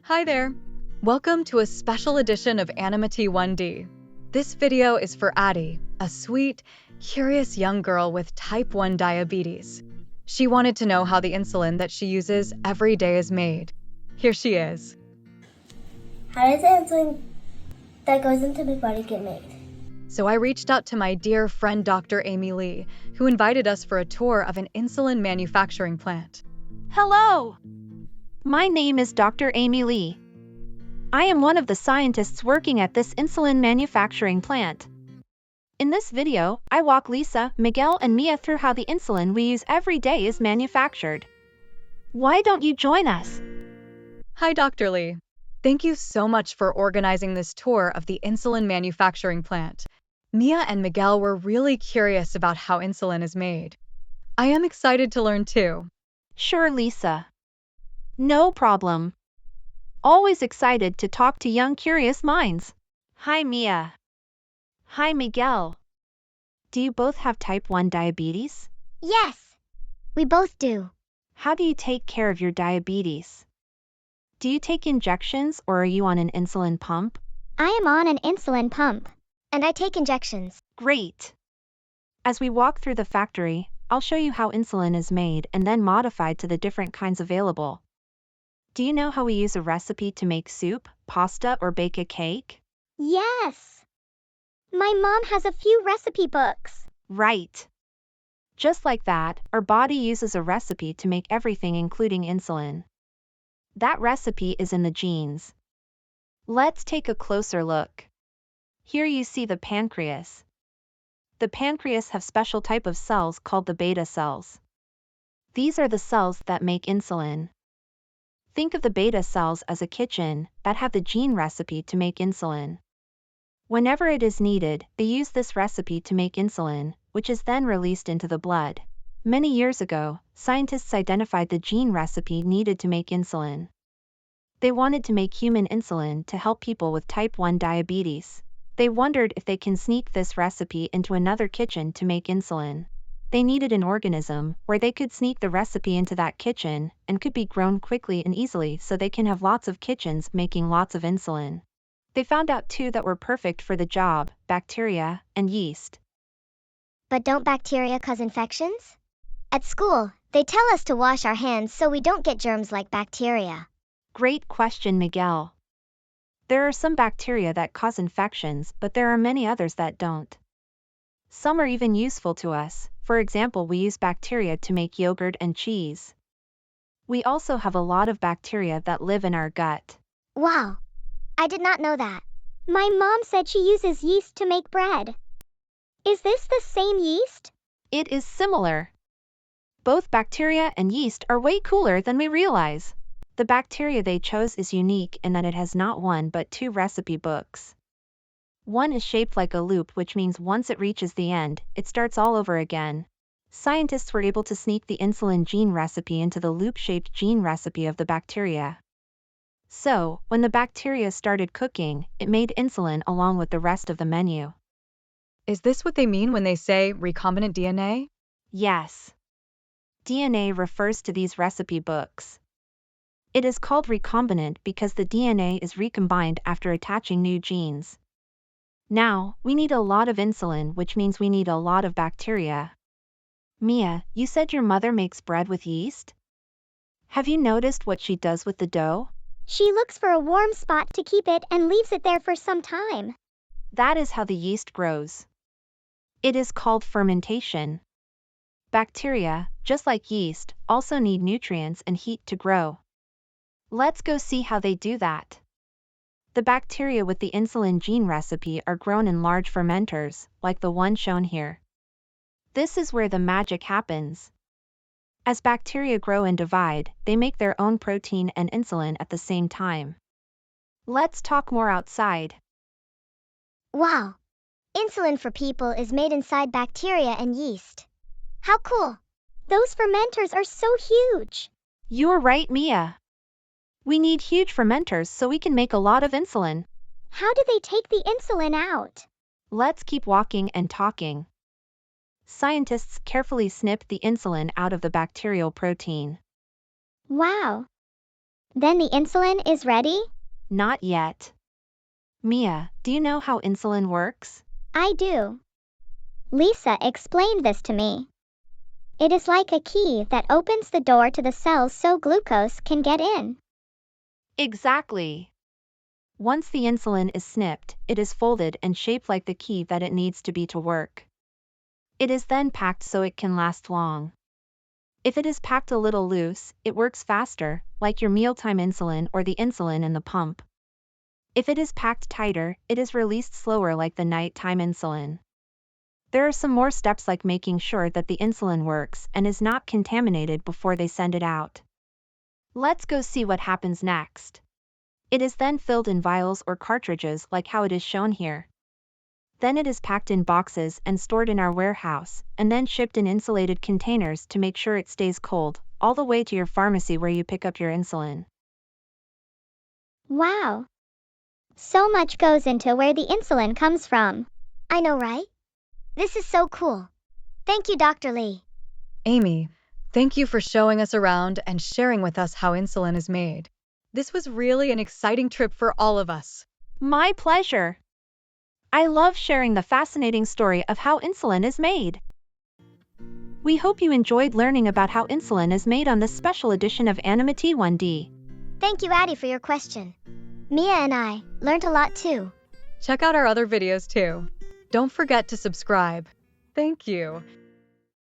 Hi there! Welcome to a special edition of Animity 1D. This video is for Addie, a sweet, curious young girl with type 1 diabetes. She wanted to know how the insulin that she uses every day is made. Here she is. How does the insulin that goes into my body get made? So I reached out to my dear friend Dr. Amy Lee, who invited us for a tour of an insulin manufacturing plant. Hello! My name is Dr. Amy Lee. I am one of the scientists working at this insulin manufacturing plant. In this video, I walk Lisa, Miguel, and Mia through how the insulin we use every day is manufactured. Why don't you join us? Hi, Dr. Lee. Thank you so much for organizing this tour of the insulin manufacturing plant. Mia and Miguel were really curious about how insulin is made. I am excited to learn too. Sure, Lisa. No problem. Always excited to talk to young curious minds. Hi, Mia. Hi, Miguel. Do you both have type 1 diabetes? Yes, we both do. How do you take care of your diabetes? Do you take injections or are you on an insulin pump? I am on an insulin pump, and I take injections. Great. As we walk through the factory, I'll show you how insulin is made and then modified to the different kinds available. Do you know how we use a recipe to make soup, pasta, or bake a cake? Yes. My mom has a few recipe books. Right. Just like that, our body uses a recipe to make everything including insulin. That recipe is in the genes. Let's take a closer look. Here you see the pancreas. The pancreas have special type of cells called the beta cells. These are the cells that make insulin. Think of the beta cells as a kitchen that have the gene recipe to make insulin. Whenever it is needed, they use this recipe to make insulin, which is then released into the blood. Many years ago, scientists identified the gene recipe needed to make insulin. They wanted to make human insulin to help people with type 1 diabetes. They wondered if they can sneak this recipe into another kitchen to make insulin. They needed an organism where they could sneak the recipe into that kitchen and could be grown quickly and easily so they can have lots of kitchens making lots of insulin. They found out two that were perfect for the job: bacteria and yeast. But don't bacteria cause infections? At school, they tell us to wash our hands so we don't get germs like bacteria. Great question, Miguel. There are some bacteria that cause infections, but there are many others that don't. Some are even useful to us. For example, we use bacteria to make yogurt and cheese. We also have a lot of bacteria that live in our gut. Wow, I did not know that. My mom said she uses yeast to make bread. Is this the same yeast? It is similar. Both bacteria and yeast are way cooler than we realize. The bacteria they chose is unique in that it has not one but two recipe books. One is shaped like a loop, which means once it reaches the end, it starts all over again. Scientists were able to sneak the insulin gene recipe into the loop-shaped gene recipe of the bacteria. So, when the bacteria started cooking, it made insulin along with the rest of the menu. Is this what they mean when they say recombinant DNA? Yes. DNA refers to these recipe books. It is called recombinant because the DNA is recombined after attaching new genes. Now, we need a lot of insulin, which means we need a lot of bacteria. Mia, you said your mother makes bread with yeast? Have you noticed what she does with the dough? She looks for a warm spot to keep it and leaves it there for some time. That is how the yeast grows. It is called fermentation. Bacteria, just like yeast, also need nutrients and heat to grow. Let's go see how they do that. The bacteria with the insulin gene recipe are grown in large fermenters, like the one shown here. This is where the magic happens. As bacteria grow and divide, they make their own protein and insulin at the same time. Let's talk more outside. Wow! Insulin for people is made inside bacteria and yeast. How cool! Those fermenters are so huge! You're right, Mia. We need huge fermenters so we can make a lot of insulin. How do they take the insulin out? Let's keep walking and talking. Scientists carefully snip the insulin out of the bacterial protein. Wow! Then the insulin is ready? Not yet. Mia, do you know how insulin works? I do. Lisa explained this to me. It is like a key that opens the door to the cells so glucose can get in. Exactly. Once the insulin is snipped, it is folded and shaped like the key that it needs to be to work. It is then packed so it can last long. If it is packed a little loose, it works faster, like your mealtime insulin or the insulin in the pump. If it is packed tighter, it is released slower like the nighttime insulin. There are some more steps like making sure that the insulin works and is not contaminated before they send it out. Let's go see what happens next. It is then filled in vials or cartridges like how it is shown here. Then it is packed in boxes and stored in our warehouse, and then shipped in insulated containers to make sure it stays cold, all the way to your pharmacy where you pick up your insulin. Wow. So much goes into where the insulin comes from. I know, right? This is so cool. Thank you, Dr. Lee. Amy, thank you for showing us around and sharing with us how insulin is made. This was really an exciting trip for all of us. My pleasure. I love sharing the fascinating story of how insulin is made. We hope you enjoyed learning about how insulin is made on this special edition of Animati 1D. Thank you, Addie, for your question. Mia and I learned a lot too. Check out our other videos too. Don't forget to subscribe. Thank you.